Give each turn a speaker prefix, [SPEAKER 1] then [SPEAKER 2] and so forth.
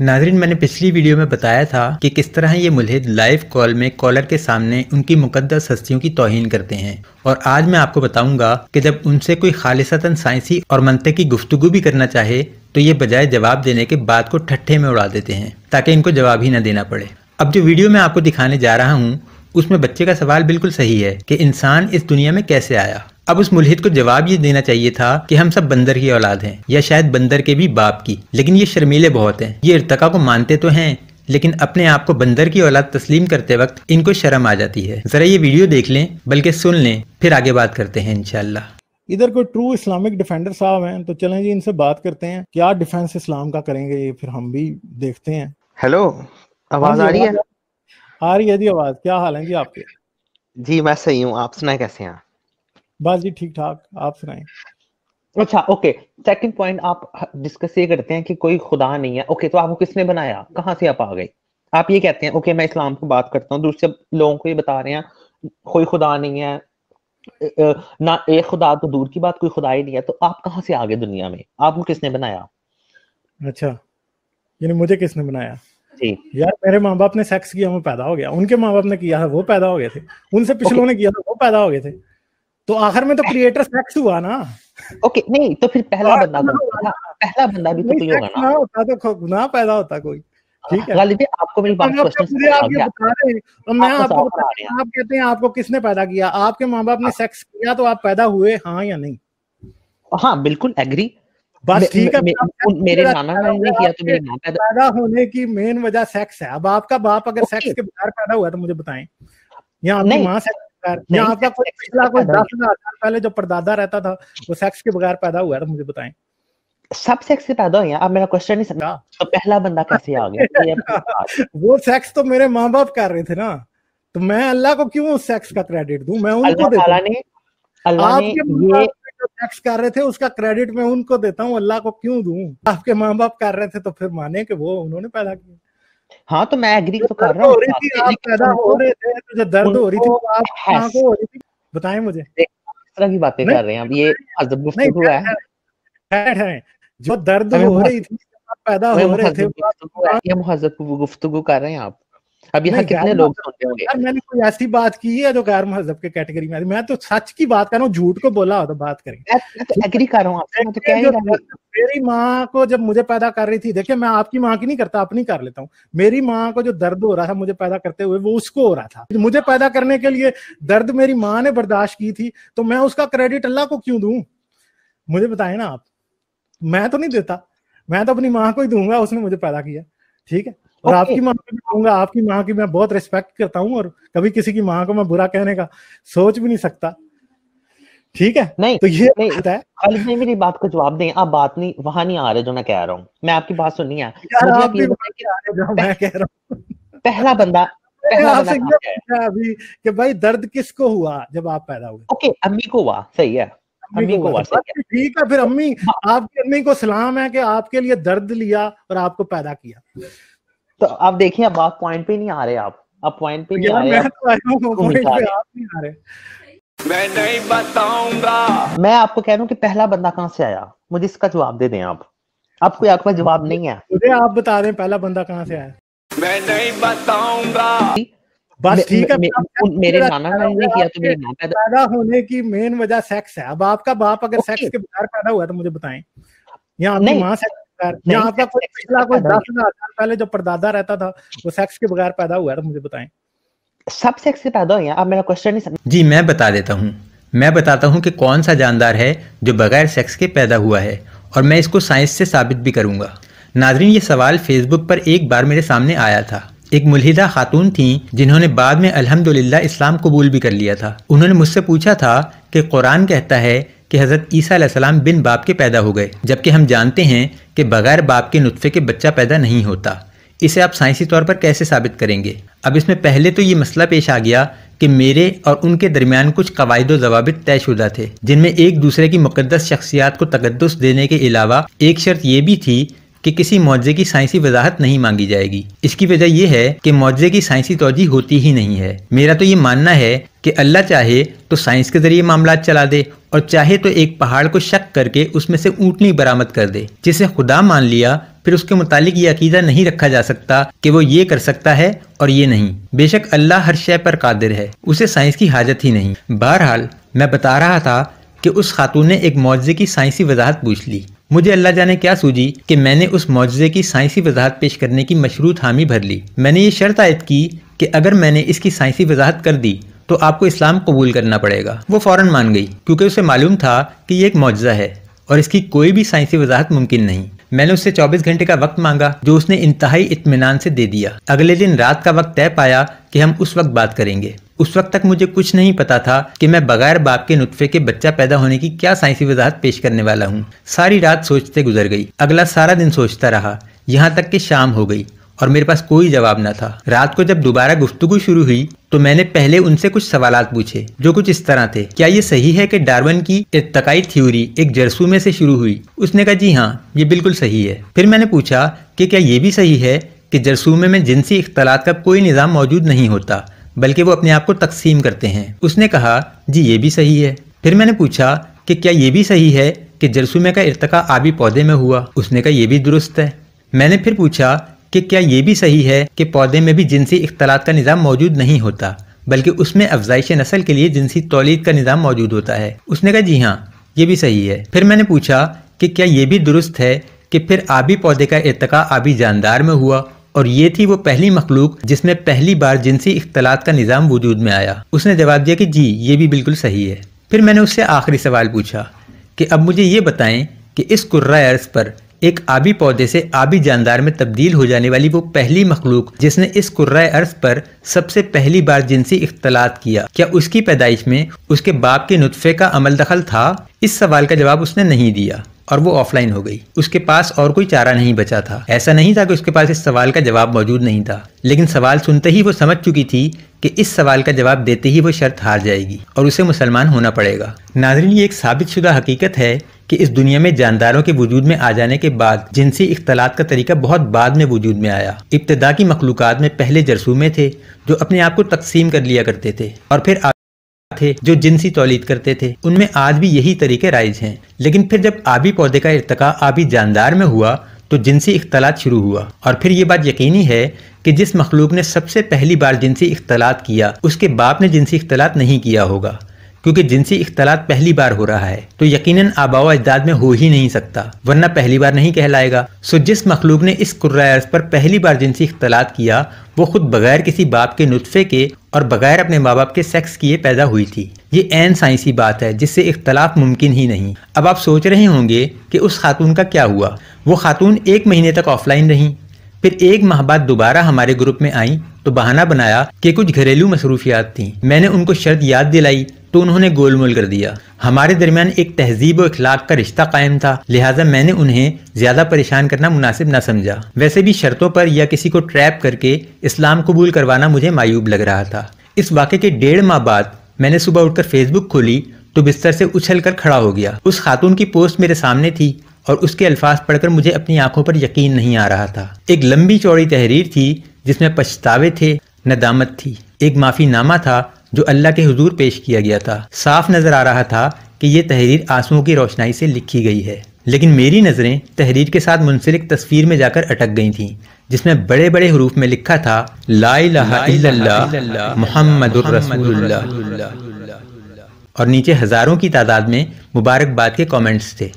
[SPEAKER 1] नाज़रीन, मैंने पिछली वीडियो में बताया था कि किस तरह ये मुल्हिद लाइव कॉल में कॉलर के सामने उनकी मुक़द्दस हस्तियों की तौहीन करते हैं। और आज मैं आपको बताऊंगा कि जब उनसे कोई खालिसतन साइंसी और मंतिकी गुफ्तगू भी करना चाहे तो ये बजाय जवाब देने के बात को ठट्ठे में उड़ा देते हैं ताकि इनको जवाब ही न देना पड़े। अब जो वीडियो मैं आपको दिखाने जा रहा हूँ उसमें बच्चे का सवाल बिल्कुल सही है कि इंसान इस दुनिया में कैसे आया। अब उस मुल्हिद को जवाब ये देना चाहिए था कि हम सब बंदर की औलाद हैं, या शायद बंदर के भी बाप की, लेकिन ये शर्मीले बहुत हैं। ये इर्तिका को मानते तो हैं लेकिन अपने आप को बंदर की औलाद तस्लीम करते वक्त इनको शर्म आ जाती है। जरा ये वीडियो देख लें, बल्कि सुन लें, फिर आगे बात करते हैं इंशाल्लाह।
[SPEAKER 2] इधर कोई ट्रू इस्लामिक डिफेंडर साहब हैं तो चलें जी इनसे बात करते हैं, क्या डिफेंस इस्लाम का करेंगे ये, फिर हम भी देखते हैं।
[SPEAKER 3] हेलो, आवाज आ रही है?
[SPEAKER 2] आ रही है जी आवाज। क्या हाल है जी आपके?
[SPEAKER 3] जी मैं सही हूँ, आप सुनाए कैसे हैं?
[SPEAKER 2] बस जी ठीक ठाक, आप सुनाएं।
[SPEAKER 3] अच्छा ओके, सेकंड पॉइंट आप डिस्कस ये करते हैं कि कोई खुदा नहीं है। ओके, तो आपको किसने बनाया, कहाँ से आप आ गए? आप ये कहते हैं ओके मैं इस्लाम की बात करता हूँ, दूसरे लोगों को ये बता रहे हैं कोई खुदा नहीं है, ना एक खुदा तो दूर की बात, कोई खुदा ही नहीं है। तो आप कहाँ से आ गए दुनिया में? आपको किसने बनाया?
[SPEAKER 2] अच्छा, यानी मुझे किसने बनाया?
[SPEAKER 3] जी
[SPEAKER 2] यार मेरे माँ बाप ने सेक्स किया, मैं पैदा हो गया। उनके माँ बाप ने किया था, वो पैदा हो गए थे। उनसे पिछलों ने किया था, वो पैदा हो गए थे। तो आखिर में तो क्रिएटर सेक्स हुआ ना।
[SPEAKER 3] ओके, नहीं तो फिर पहला बंदा कौन था? पहला बंदा भी तो कोई होगा ना।
[SPEAKER 2] होता तो गुनाह पैदा होता कोई। ठीक है,
[SPEAKER 3] गालिब आपको मेरी बात क्वेश्चन
[SPEAKER 2] मुझे आप ये बता रहे हैं और मैं आपको बता रही हूं, आप कहते हैं आपको किसने पैदा किया? आपके माँ बाप ने सेक्स किया तो आप पैदा हुए, हाँ या नहीं?
[SPEAKER 3] हाँ बिल्कुल एग्री।
[SPEAKER 2] बस ठीक है,
[SPEAKER 3] मेरे नाना ने किया तो मेरी माँ
[SPEAKER 2] पैदा होने की मेन वजह सेक्स है। अब आपका बाप अगर सेक्स के बगैर पैदा हुआ तो मुझे बताएं, या आपकी माँ सेक्स के बगैर, या आपका कोई पिछला कोई 10,000 साल पहले जो परदादा रहता था वो सेक्स के बगैर पैदा हुआ तो मुझे बताएं।
[SPEAKER 3] सब सेक्स से पैदा हुए हैं। अब मेरा क्वेश्चन नहीं समझा, तो पहला बंदा कैसे आ गया?
[SPEAKER 2] वो सेक्स तो मेरे माँ बाप कर रहे थे ना, तो मैं अल्लाह को क्यों उस सेक्स का क्रेडिट दूं? मैं उनको देता हूं।
[SPEAKER 3] अल्लाह ने ये
[SPEAKER 2] सेक्स कर रहे थे उसका क्रेडिट मैं उनको देता हूँ, अल्लाह को क्यों दूं? आपके माँ बाप कर रहे थे तो फिर माने कि वो उन्होंने पैदा किया।
[SPEAKER 3] हाँ तो मैं एग्री तो कर रहा हूँ।
[SPEAKER 2] आप पैदा हो रहे थे तो जो दर्द हो रही थी वो आप कहाँ को हो रही थी? बताएं मुझे।
[SPEAKER 3] इस तरह की बातें कर रहे हैं अब, ये गुफ्तगू है।
[SPEAKER 2] जो दर्द हो रही थी पैदा हो रहे थे,
[SPEAKER 3] ये मुहज़्ज़ब गुफ्तगू कर रहे हैं आप। अब यहाँ कितने लोग सुनते होंगे?
[SPEAKER 2] यार मैंने कोई ऐसी बात की है जो गैर महज़ब के कैटेगरी में? मैं तो सच की बात कर रहा हूँ, झूठ को बोला हो तो बात करेंगे।
[SPEAKER 3] मैं तो एग्री कर रहा हूँ आपसे, मैं तो कह ही रहा हूँ।
[SPEAKER 2] मेरी माँ को जब मुझे पैदा कर रही थी, देखिए मैं आपकी माँ की नहीं करता, अपनी कर लेता हूँ। मेरी माँ को जो दर्द हो रहा था मुझे पैदा करते हुए, वो उसको हो रहा था। मुझे पैदा करने के लिए दर्द मेरी माँ ने बर्दाश्त की थी, तो मैं उसका क्रेडिट अल्लाह को क्यों दूं? मुझे बताएं ना आप। मैं तो नहीं देता, मैं तो अपनी माँ को ही दूंगा, उसने मुझे पैदा किया। ठीक है, और आपकी माँ को भी दूंगा। आपकी माँ की मैं बहुत रिस्पेक्ट करता हूँ और कभी किसी की माँ को मैं बुरा कहने का सोच भी नहीं सकता। ठीक है,
[SPEAKER 3] नहीं
[SPEAKER 2] तो ये बात है।
[SPEAKER 3] खालिद भाई मेरी बात को जवाब दें, आप बात नहीं वहां नहीं आ रहे जो मैं कह रहा हूँ। मैं आपकी बात सुननी है, मुझे आप ये
[SPEAKER 2] बताएं मैं कह रहा हूँ।
[SPEAKER 3] पहला बंदा
[SPEAKER 2] अभी कि भाई दर्द किसको हुआ जब आप पैदा हुए?
[SPEAKER 3] ओके, अम्मी को हुआ, सही है, अम्मी को हुआ, सही है।
[SPEAKER 2] ठीक है, फिर अम्मी, आपकी अम्मी को सलाम है कि आपके लिए दर्द लिया और आपको पैदा किया।
[SPEAKER 3] तो आप देखिए, अब आप पॉइंट पे नहीं आ रहे, आप पॉइंट पे नहीं आ रहे,
[SPEAKER 4] मैं नहीं बताऊंगा।
[SPEAKER 3] मैं आपको कह रहा हूँ कि पहला बंदा कहाँ से आया, मुझे इसका जवाब दे दें आप। आपको आपके पास जवाब नहीं है,
[SPEAKER 2] मुझे आप बता दें पहला बंदा कहाँ से आया।
[SPEAKER 4] मैं नहीं बताऊंगा।
[SPEAKER 2] बस ठीक है,
[SPEAKER 3] मेरे नाना ने किया तो मेरी माँ
[SPEAKER 2] पैदा होने की मेन वजह सेक्स है। अब आपका बाप अगर सेक्स के बगैर पैदा हुआ तो मुझे बताएं, या आपकी माँ सेक्स के बगैर, या आपका कोई पिछला कोई 10,000 साल पहले जो परदादा रहता था वो सेक्स के बगैर पैदा हुआ तो मुझे बताएं।
[SPEAKER 3] सब सेक्स से पैदा हुए हैं। अब मेरा क्वेश्चन नहीं समझ।
[SPEAKER 1] जी मैं बता देता हूँ, मैं बताता हूँ कि कौन सा जानदार है जो बगैर सेक्स के पैदा हुआ है, और मैं इसको साइंस से साबित भी करूँगा। नाज़रीन, ये सवाल फेसबुक पर एक बार मेरे सामने आया था। एक मुल्हिदा खातून थी जिन्होंने बाद में अल्हम्दुलिल्लाह इस्लाम कबूल भी कर लिया था। उन्होंने मुझसे पूछा था कि कुरान कहता है कि हज़रत ईसा अलैहिस्सलाम बिन बाप के पैदा हो गए, जबकि हम जानते हैं कि बगैर बाप के नुत्फे के बच्चा पैदा नहीं होता। इसे आप साइंसी तौर पर कैसे साबित करेंगे? अब इसमें पहले तो ये मसला पेश आ गया कि मेरे और उनके दरमियान कुछ कवायद व ज़वाबित तयशुदा थे, जिनमें एक दूसरे की मुक़द्दस शख्सियात को तक़द्दुस देने के अलावा एक शर्त ये भी थी कि किसी मौजे की साइंसी वजाहत नहीं मांगी जाएगी। इसकी वजह यह है कि मौजे की साइंसी तौजीह होती ही नहीं है। मेरा तो ये मानना है कि अल्लाह चाहे तो साइंस के जरिए मामलात चला दे, और चाहे तो एक पहाड़ को शक करके उसमें से ऊँटनी बरामद कर दे। जिसे खुदा मान लिया फिर उसके मुतालिक ये अकीदा नहीं रखा जा सकता कि वो ये कर सकता है और ये नहीं। बेशक अल्लाह हर शय पर कादिर है, उसे साइंस की हाजत ही नहीं। बहरहाल मैं बता रहा था कि उस खातून ने एक मौजज़े की साइंसी वजाहत पूछ ली। मुझे अल्लाह जाने क्या सूझी कि मैंने उस मौजज़े की साइंसी वजाहत पेश करने की मशरूत हामी भर ली। मैंने ये शर्त आयद की कि अगर मैंने इसकी साइंसी वजाहत कर दी तो आपको इस्लाम कबूल करना पड़ेगा। वो फौरन मान गई, क्योंकि उसे मालूम था कि ये एक मौजज़ा है और इसकी कोई भी साइंसी वजाहत मुमकिन नहीं। मैंने उससे 24 घंटे का वक्त मांगा, जो उसने इंतहाई इत्मीनान से दे दिया। अगले दिन रात का वक्त तय पाया कि हम उस वक्त बात करेंगे। उस वक्त तक मुझे कुछ नहीं पता था कि मैं बगैर बाप के नुत्फे के बच्चा पैदा होने की क्या साइंसी वजाहत पेश करने वाला हूँ। सारी रात सोचते गुजर गई। अगला सारा दिन सोचता रहा, यहाँ तक कि शाम हो गई और मेरे पास कोई जवाब न था। रात को जब दोबारा गुफ्तगू शुरू हुई तो मैंने पहले उनसे कुछ सवालात पूछे, जो कुछ इस तरह थे। क्या ये सही है कि डार्विन की इर्तिकाई थ्योरी एक जरसूमे से शुरू हुई? उसने कहा जी हाँ, ये बिल्कुल सही है। फिर मैंने पूछा कि क्या ये भी सही है कि जरसूमे में जिनसी इख्तलात का कोई निज़ाम मौजूद नहीं होता, बल्कि वो अपने आप को तकसीम करते हैं? उसने कहा जी ये भी सही है। फिर मैंने पूछा कि क्या ये भी सही है कि जरसूमे का इर्तिका आबी पौधे में हुआ? उसने कहा ये भी दुरुस्त है। मैंने फिर पूछा कि क्या ये भी सही है कि पौधे में भी जिनसी इख्तलात का निज़ाम मौजूद नहीं होता, बल्कि उसमें अफजाइश नस्ल के लिए जिनसी तौलीद का निज़ाम मौजूद होता है? उसने कहा जी हाँ, ये भी सही है। फिर मैंने पूछा कि क्या ये भी दुरुस्त है कि फिर आबी पौधे का इर्तिका आबी जानदार में हुआ और ये थी वो पहली मखलूक जिसमें पहली बार जिनसी इख्तलात का निज़ाम वजूद में आया? उसने जवाब दिया कि जी ये भी बिल्कुल सही है। फिर मैंने उससे आखिरी सवाल पूछा कि अब मुझे ये बताएं कि इस कुर्रा अर्ज़ पर एक आबी पौधे से आबी जानदार में तब्दील हो जाने वाली वो पहली मखलूक जिसने इस कुर्रा अर्ज़ पर सबसे पहली बार जिनसी इख्तलात किया, क्या उसकी पैदाइश में उसके बाप के नुत्फे का अमल दखल था? इस सवाल का जवाब उसने नहीं दिया और वो ऑफलाइन हो गई। उसके पास और कोई चारा नहीं बचा था। ऐसा नहीं था कि उसके पास इस सवाल का जवाब मौजूद नहीं था, लेकिन सवाल सुनते ही वो समझ चुकी थी कि इस सवाल का जवाब देते ही वो शर्त हार जाएगी और उसे मुसलमान होना पड़ेगा। नाज़रीन, ये एक साबित शुदा हकीकत है कि इस दुनिया में जानदारों के वजूद में आ जाने के बाद जिनसी इख्तलात का तरीका बहुत बाद में वजूद में आया। इब्तिदा की मखलूकात में पहले जरसूमे थे जो अपने आप को तकसीम कर लिया करते थे, और फिर थे जो जिनसी तौलीद करते थे। उनमें आज भी यही तरीके राइज हैं। लेकिन फिर जब आबी पौधे का इर्तिका आबी जानदार में हुआ तो जिनसी इख्तलात शुरू हुआ, और फिर ये बात यकीनी है कि जिस मखलूक ने सबसे पहली बार जिनसी इख्तलात किया उसके बाप ने जिनसी इख्तलात नहीं किया होगा, क्योंकि जिनसी इख्तलात पहली बार हो रहा है तो यकीनन आबाओ अजदाद में हो ही नहीं सकता, वरना पहली बार नहीं कहलाएगा। सो जिस मखलूक ने इस कुर्रा अर्ज़ पर पहली बार जिनसी इख्तलात किया वो खुद बगैर किसी बाप के नुत्फे के और बगैर अपने माँ बाप के सेक्स किए पैदा हुई थी। ये ऐन साइंसी बात है जिससे इख्तलाफ मुमकिन ही नहीं। अब आप सोच रहे होंगे कि उस खातून का क्या हुआ। वो खातून 1 महीने तक ऑफलाइन रही, फिर 1 माह बाद दोबारा हमारे ग्रुप में आई तो बहाना बनाया कि कुछ घरेलू मसरूफियात थी। मैंने उनको शर्त याद दिलाई तो उन्होंने गोलमोल कर दिया। हमारे दरमियान एक तहजीब और इखलाक का रिश्ता कायम था, लिहाजा मैंने उन्हें ज्यादा परेशान करना मुनासिब न समझा। वैसे भी शर्तों पर या किसी को ट्रैप करके इस्लाम कबूल करवाना मुझे मायूब लग रहा था। इस वाक़े के 1.5 माह बाद मैंने सुबह उठकर फेसबुक खोली तो बिस्तर से उछल कर खड़ा हो गया। उस खातून की पोस्ट मेरे सामने थी और उसके अल्फाज पढ़कर मुझे अपनी आंखों पर यकीन नहीं आ रहा था। एक लंबी चौड़ी तहरीर थी जिसमें पछतावे थे, नदामत थी, एक माफ़ीनामा था जो अल्लाह के हुजूर पेश किया गया था। साफ नजर आ रहा था कि यह तहरीर आंसुओं की रोशनाई से लिखी गई है, लेकिन मेरी नजरें तहरीर के साथ मुंसलिक तस्वीर में जाकर अटक गई थीं, जिसमें बड़े बड़े हरूफ में लिखा था ला इलाहा इल्लल्लाह मुहम्मदुर रसूलुल्लाह, और नीचे हजारों की तादाद में मुबारकबाद के कमेंट्स थे।